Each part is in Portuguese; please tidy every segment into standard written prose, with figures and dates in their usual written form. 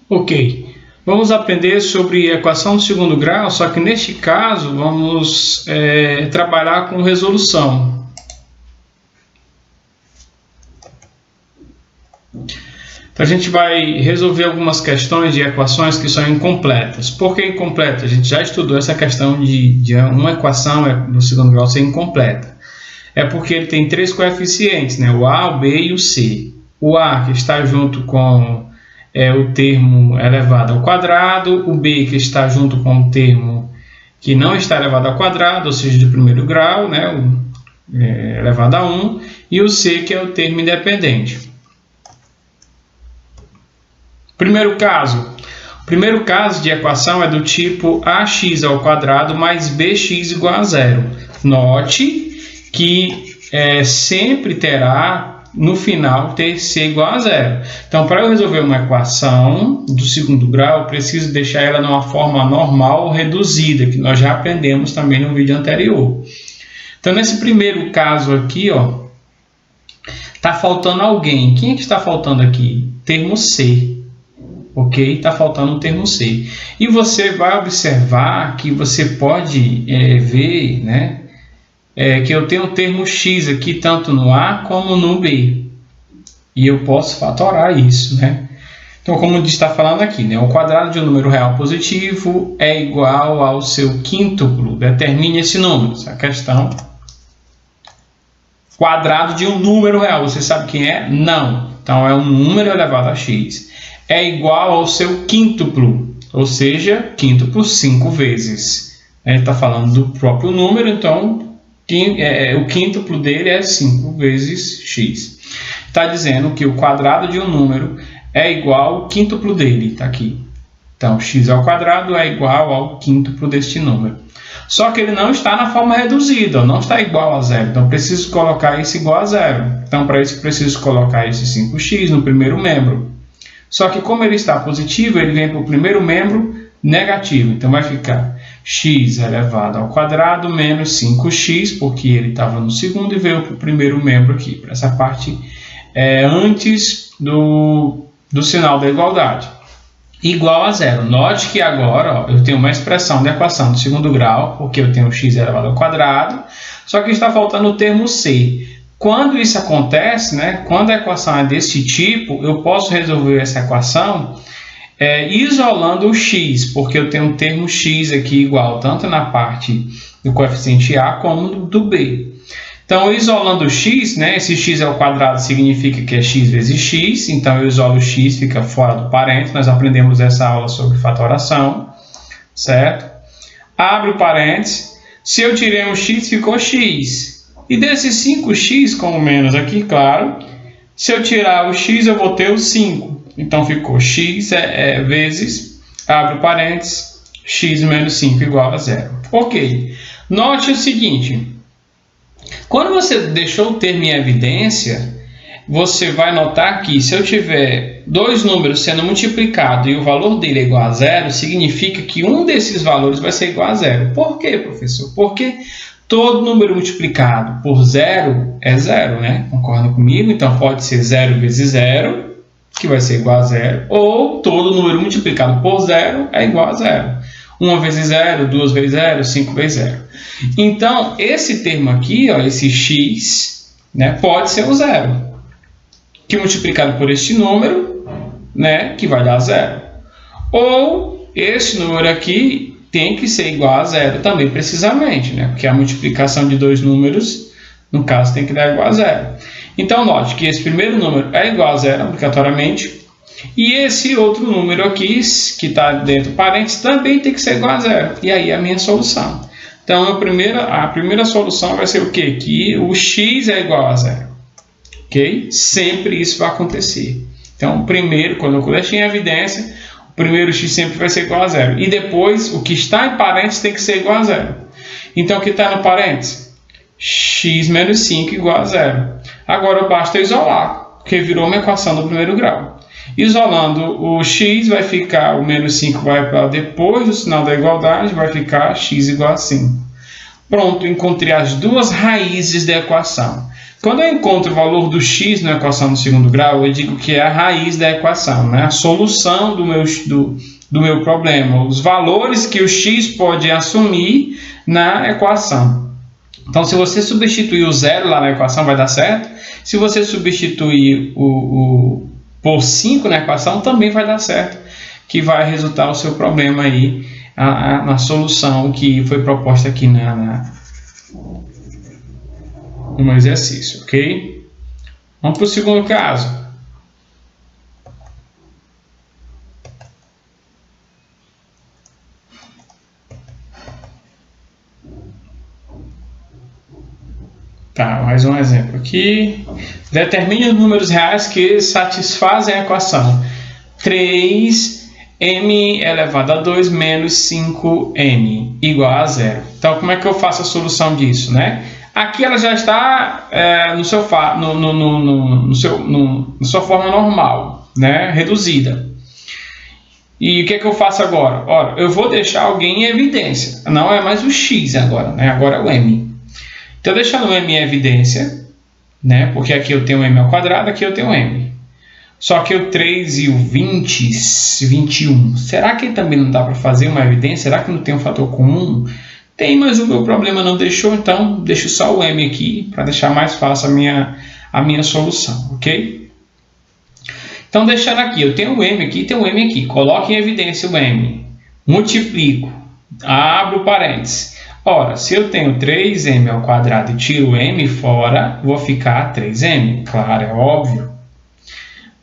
Ok, vamos aprender sobre equação de segundo grau, só que neste caso vamos trabalhar com resolução. Então a gente vai resolver algumas questões de equações que são incompletas. Por que incompleta? A gente já estudou essa questão de uma equação do segundo grau ser incompleta. É porque ele tem três coeficientes, né? O A, o B e o C. O A que está junto com o termo elevado ao quadrado, o B que está junto com o termo que não está elevado ao quadrado, ou seja, de primeiro grau, né? Elevado a 1, e o C que é o termo independente. Primeiro caso de equação é do tipo ax ao quadrado mais bx igual a zero. Note que sempre terá no final c igual a zero. Então, para eu resolver uma equação do segundo grau, eu preciso deixar ela numa forma normal ou reduzida, que nós já aprendemos também no vídeo anterior. Então, nesse primeiro caso aqui, está faltando alguém. Quem é que está faltando aqui? Termo C. Ok? Está faltando o termo C. E você vai observar que você pode ver, né, que eu tenho o termo x aqui tanto no A como no B. E eu posso fatorar isso, né? Então, como está falando aqui, né, o quadrado de um número real positivo é igual ao seu quíntuplo. Determine esse número. Essa questão. Quadrado de um número real. Você sabe quem é? Não. Então, é um número elevado a x. É igual ao seu quíntuplo, ou seja, quíntuplo 5 vezes. Ele está falando do próprio número, então o quíntuplo dele é 5 vezes x. Está dizendo que o quadrado de um número é igual ao quíntuplo dele, está aqui. Então, x ao quadrado é igual ao quíntuplo deste número. Só que ele não está na forma reduzida, não está igual a zero. Então, preciso colocar esse igual a zero. Então, para isso, preciso colocar esse 5x no primeiro membro. Só que como ele está positivo, ele vem para o primeiro membro negativo. Então, vai ficar x elevado ao quadrado menos 5x, porque ele estava no segundo e veio para o primeiro membro aqui. Para essa parte antes do sinal da igualdade. Igual a zero. Note que agora eu tenho uma expressão de equação do segundo grau, porque eu tenho x elevado ao quadrado, só que está faltando o termo c. Quando isso acontece, né, quando a equação é desse tipo, eu posso resolver essa equação isolando o x, porque eu tenho um termo x aqui igual tanto na parte do coeficiente a como do b. Então, isolando o x, né, esse x ao quadrado significa que é x vezes x, então eu isolo o x, fica fora do parênteses. Nós aprendemos essa aula sobre fatoração, certo? Abre o parênteses, se eu tirei um x, ficou x. E desses 5x, com o menos aqui, claro, se eu tirar o x, eu vou ter o 5. Então, ficou x vezes, abre o parênteses, x menos 5 igual a zero. Ok. Note o seguinte, quando você deixou o termo em evidência, você vai notar que se eu tiver dois números sendo multiplicados e o valor dele é igual a zero, significa que um desses valores vai ser igual a zero. Por quê, professor? Porque todo número multiplicado por zero é zero, né? Concorda comigo? Então, pode ser 0 vezes 0, que vai ser igual a zero, ou todo número multiplicado por zero é igual a zero. 1 vezes 0, 2 vezes 0, 5 vezes 0. Então, esse termo aqui, esse x, né, pode ser o zero, que multiplicado por este número, né, que vai dar zero. Ou esse número aqui tem que ser igual a zero também, precisamente, né? Porque a multiplicação de dois números, no caso, tem que dar igual a zero. Então, note que esse primeiro número é igual a zero, obrigatoriamente, e esse outro número aqui, que está dentro do parênteses, também tem que ser igual a zero. E aí é a minha solução. Então, a primeira solução vai ser o quê? Que o x é igual a zero. Ok? Sempre isso vai acontecer. Então, primeiro, quando eu deixei em evidência, o primeiro x sempre vai ser igual a zero. E depois, o que está em parênteses tem que ser igual a zero. Então, o que está no parênteses? X menos 5 igual a zero. Agora, basta isolar, porque virou uma equação do primeiro grau. Isolando o x, vai ficar, o menos 5 vai para depois do sinal da igualdade, vai ficar x igual a 5. Pronto, encontrei as duas raízes da equação. Quando eu encontro o valor do x na equação do segundo grau, eu digo que é a raiz da equação, né? A solução do meu problema, os valores que o x pode assumir na equação. Então, se você substituir o zero lá na equação, vai dar certo. Se você substituir por 5 na equação, também vai dar certo, que vai resultar o seu problema aí na solução que foi proposta aqui no exercício, ok? Vamos para o segundo caso. Tá, mais um exemplo aqui. Determine os números reais que satisfazem a equação 3m elevado a 2 menos 5m igual a 0. Então, como é que eu faço a solução disso, né? Aqui ela já está na sua forma normal, né? Reduzida. E o que é que eu faço agora? Ora, eu vou deixar alguém em evidência. Não é mais o x agora, né? Agora é o m. Então, deixando o m em evidência, né? Porque aqui eu tenho m ao quadrado, aqui eu tenho m. Só que o 3 e o 21. Será que também não dá para fazer uma evidência? Será que não tem um fator comum? Tem, mas o meu problema não deixou, então deixo só o m aqui para deixar mais fácil a minha solução, ok? Então, deixando aqui, eu tenho o m aqui e tenho o m aqui. Coloque em evidência o m. Multiplico. Abro parênteses. Ora, se eu tenho 3m ao quadrado e tiro o m fora, vou ficar 3m. Claro, é óbvio.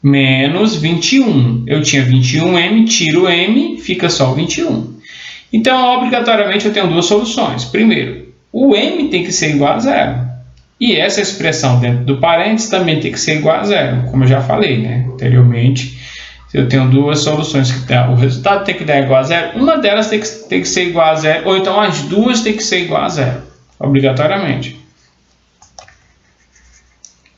Menos 21. Eu tinha 21m, tiro o m, fica só o 21. Então, obrigatoriamente, eu tenho duas soluções. Primeiro, o m tem que ser igual a 0. E essa expressão dentro do parênteses também tem que ser igual a 0, como eu já falei, né, anteriormente. Se eu tenho duas soluções que o resultado tem que dar igual a 0, uma delas tem que ser igual a 0, ou então as duas tem que ser igual a 0, obrigatoriamente.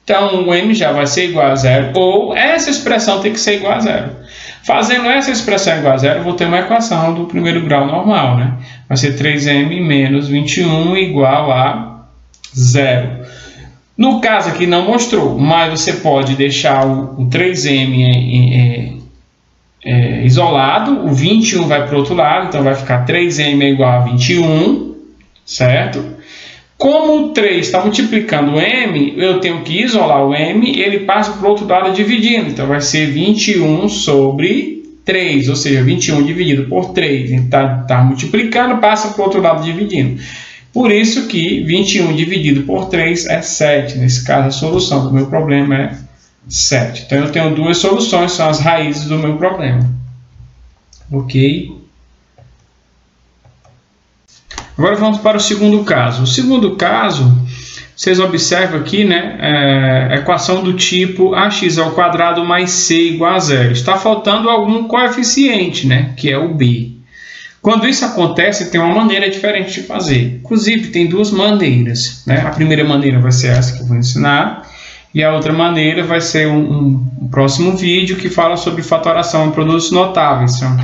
Então, o m já vai ser igual a 0, ou essa expressão tem que ser igual a 0. Fazendo essa expressão igual a 0, eu vou ter uma equação do primeiro grau normal, né? Vai ser 3m menos 21 igual a 0. No caso aqui não mostrou, mas você pode deixar o 3m isolado, o 21 vai para o outro lado, então vai ficar 3m é igual a 21, certo? Como o 3 está multiplicando o m, eu tenho que isolar o m, ele passa para o outro lado dividindo. Então, vai ser 21 sobre 3, ou seja, 21 dividido por 3. Está multiplicando, passa para o outro lado dividindo. Por isso que 21 dividido por 3 é 7. Nesse caso, a solução do meu problema é 7. Então, eu tenho duas soluções, são as raízes do meu problema. Ok? Agora vamos para o segundo caso. O segundo caso, vocês observam aqui, né, equação do tipo ax ao quadrado mais c igual a 0. Está faltando algum coeficiente, né, que é o b. Quando isso acontece, tem uma maneira diferente de fazer. Inclusive, tem duas maneiras, né? A primeira maneira vai ser essa que eu vou ensinar, e a outra maneira vai ser um próximo vídeo que fala sobre fatoração em produtos notáveis. São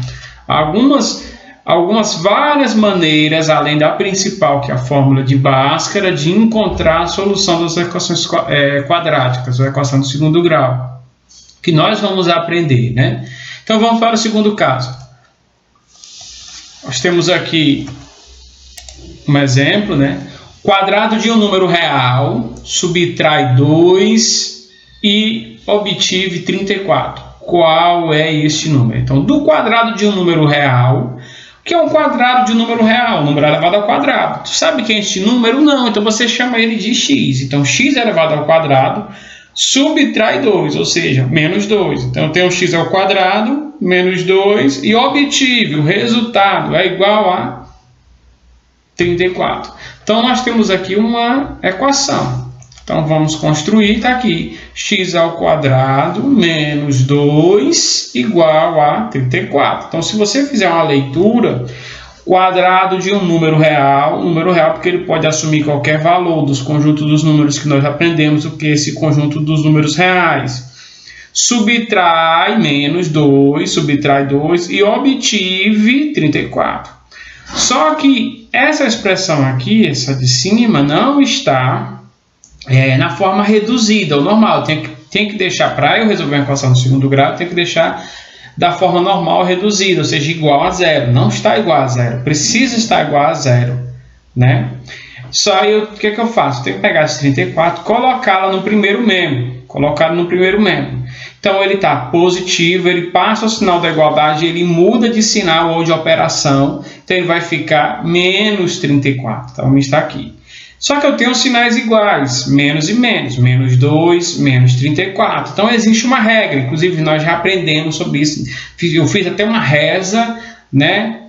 várias maneiras, além da principal, que é a fórmula de Bhaskara, de encontrar a solução das equações quadráticas, ou equação do segundo grau, que nós vamos aprender, né? Então, vamos para o segundo caso. Nós temos aqui um exemplo, né? Quadrado de um número real, subtrai 2 e obtive 34. Qual é este número? Então, do quadrado de um número real, que é um quadrado de um número real, um número elevado ao quadrado. Tu sabe que é este número? Não, então você chama ele de x. Então, x elevado ao quadrado subtrai 2, ou seja, menos 2. Então, eu tenho x ao quadrado, menos 2, e obtive, o resultado é igual a 34. Então, nós temos aqui uma equação. Então, vamos construir, está aqui, x ao quadrado menos 2 igual a 34. Então, se você fizer uma leitura, quadrado de um número real porque ele pode assumir qualquer valor dos conjuntos dos números que nós aprendemos, o que é esse conjunto dos números reais. Subtrai menos 2, subtrai 2 e obtive 34. Só que essa expressão aqui, essa de cima, não está na forma reduzida, ou normal. Tem que deixar, para eu resolver uma equação do segundo grau, tem que deixar da forma normal reduzida, ou seja, igual a zero. Não está igual a zero, precisa estar igual a zero, né? Só aí, o que eu faço? Eu tenho que pegar esse 34, colocá-la no primeiro membro. Então, ele está positivo, ele passa o sinal da igualdade, ele muda de sinal ou de operação, então ele vai ficar menos 34. Então, está aqui. Só que eu tenho sinais iguais, menos e menos, menos 2, menos 34. Então, existe uma regra, inclusive nós já aprendemos sobre isso. Eu fiz até uma reza, né,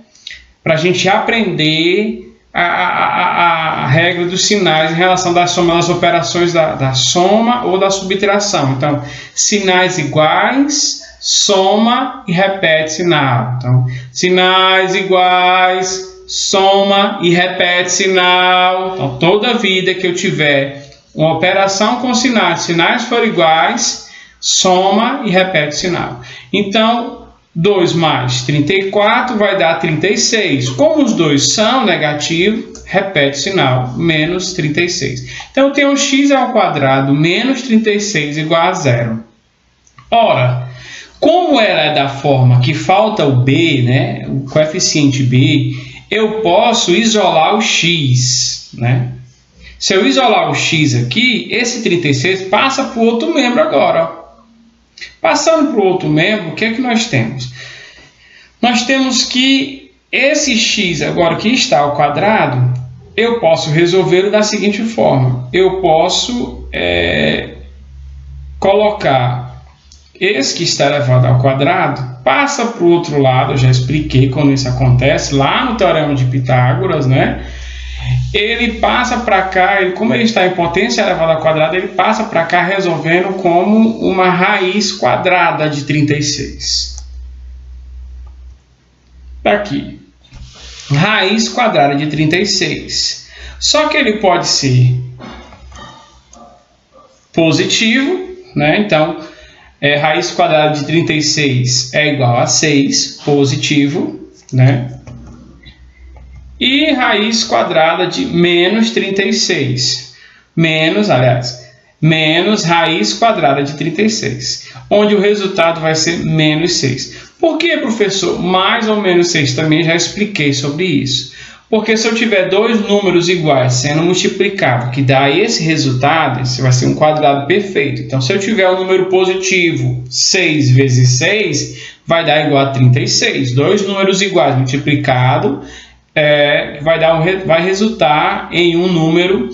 para a gente aprender a regra dos sinais em relação da soma das operações da soma ou da subtração. Então, sinais iguais, soma e repete sinal. Então, sinais iguais, soma e repete sinal. Então, toda vida que eu tiver uma operação com sinais forem iguais, soma e repete sinal. Então, 2 mais 34 vai dar 36. Como os dois são negativos, repete sinal, menos 36. Então, eu tenho x ao quadrado menos 36 igual a zero. Ora, como ela é da forma que falta o b, né, o coeficiente b, eu posso isolar o x, né? Se eu isolar o x aqui, esse 36 passa para o outro membro agora, ó. Passando para o outro membro, o que é que nós temos? Nós temos que esse x agora que está ao quadrado, eu posso resolvê-lo da seguinte forma. Eu posso colocar esse que está elevado ao quadrado, passa para o outro lado, eu já expliquei quando isso acontece, lá no Teorema de Pitágoras, né? Ele passa para cá, como ele está em potência elevada ao quadrado, ele passa para cá resolvendo como uma raiz quadrada de 36. Está aqui. Raiz quadrada de 36. Só que ele pode ser positivo, né? Então, raiz quadrada de 36 é igual a 6, positivo, né? E raiz quadrada de menos 36, menos raiz quadrada de 36, onde o resultado vai ser menos 6. Por que, professor? Mais ou menos 6, também já expliquei sobre isso. Porque se eu tiver dois números iguais sendo multiplicados, que dá esse resultado, esse vai ser um quadrado perfeito. Então, se eu tiver um número positivo, 6 vezes 6, vai dar igual a 36. Dois números iguais multiplicados vai resultar em um número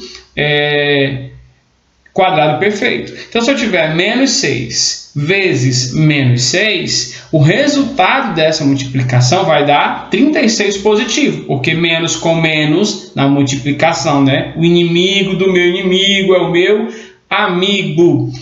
quadrado perfeito. Então, se eu tiver menos 6 vezes menos 6, o resultado dessa multiplicação vai dar 36 positivo, porque menos com menos na multiplicação, né? O inimigo do meu inimigo é o meu amigo.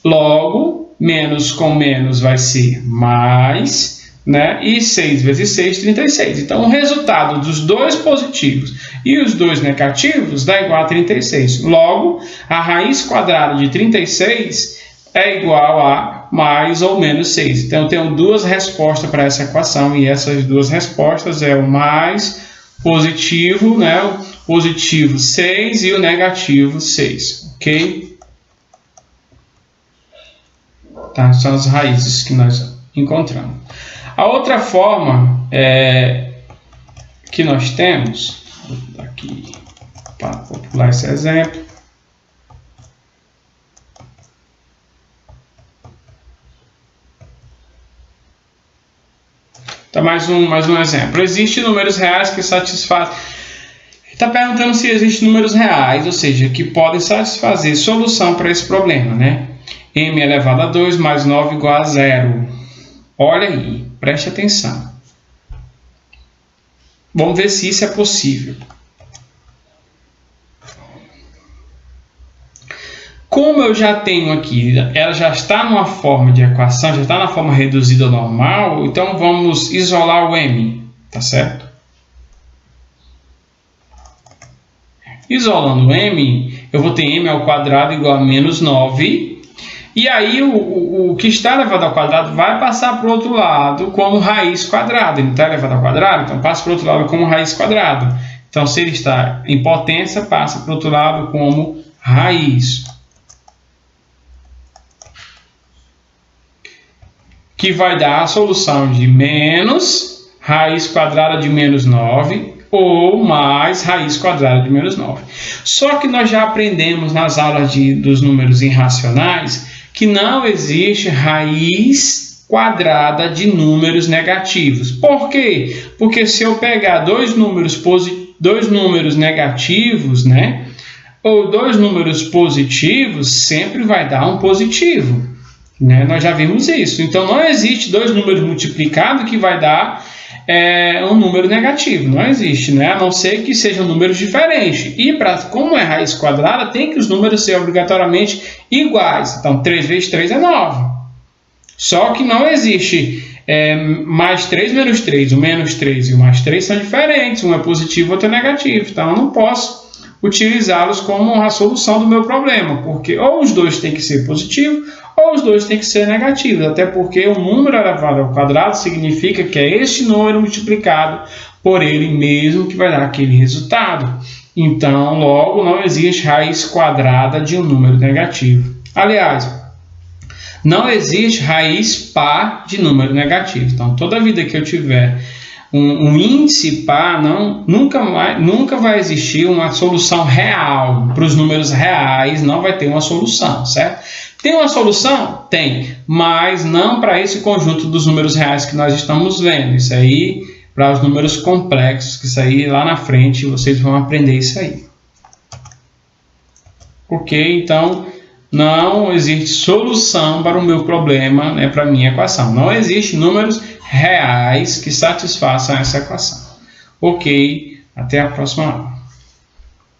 Logo, menos com menos vai ser mais, né? E 6 vezes 6, 36. Então, o resultado dos dois positivos e os dois negativos dá igual a 36. Logo, a raiz quadrada de 36 é igual a mais ou menos 6. Então, eu tenho duas respostas para essa equação, e essas duas respostas é o mais positivo, né? O positivo 6 e o negativo 6. Ok? Tá? São as raízes que nós encontramos. A outra forma que nós temos, aqui para popular esse exemplo, então, mais um exemplo. Existem números reais que satisfazem. Está perguntando se existem números reais, ou seja, que podem satisfazer solução para esse problema, né? M elevado a 2 mais 9 igual a 0. Olha aí, preste atenção. Vamos ver se isso é possível. Como eu já tenho aqui, ela já está numa forma de equação, já está na forma reduzida ao normal, então vamos isolar o m, tá certo? Isolando o m, eu vou ter m ao quadrado igual a menos 9. E aí, o que está elevado ao quadrado vai passar para o outro lado como raiz quadrada. Ele está elevado ao quadrado, então passa para o outro lado como raiz quadrada. Então, se ele está em potência, passa para o outro lado como raiz. que vai dar a solução de menos raiz quadrada de menos 9 ou mais raiz quadrada de menos 9. Só que nós já aprendemos nas aulas dos números irracionais que não existe raiz quadrada de números negativos. Por quê? Porque se eu pegar dois números negativos, né, ou dois números positivos, sempre vai dar um positivo, né? Nós já vimos isso. Então, não existe dois números multiplicados que vai dar um número negativo. Não existe, né? A não ser que sejam números diferentes. E, como é raiz quadrada, tem que os números ser obrigatoriamente iguais. Então, 3 vezes 3 é 9. Só que não existe mais 3 menos 3. O menos 3 e o mais 3 são diferentes. Um é positivo, outro é negativo. Então, eu não posso utilizá-los como a solução do meu problema, porque ou os dois têm que ser positivos ou os dois têm que ser negativos, até porque o número elevado ao quadrado significa que é este número multiplicado por ele mesmo que vai dar aquele resultado. Então, logo, não existe raiz quadrada de um número negativo. Aliás, não existe raiz par de número negativo. Então, toda vida que eu tiver um índice par, nunca vai existir uma solução real. Para os números reais, não vai ter uma solução, certo? Tem uma solução? Tem, mas não para esse conjunto dos números reais que nós estamos vendo. Isso aí, para os números complexos, que isso aí lá na frente vocês vão aprender isso aí. Ok? Então, não existe solução para o meu problema, né, para a minha equação. Não existe números reais que satisfaçam essa equação. Ok, até a próxima aula.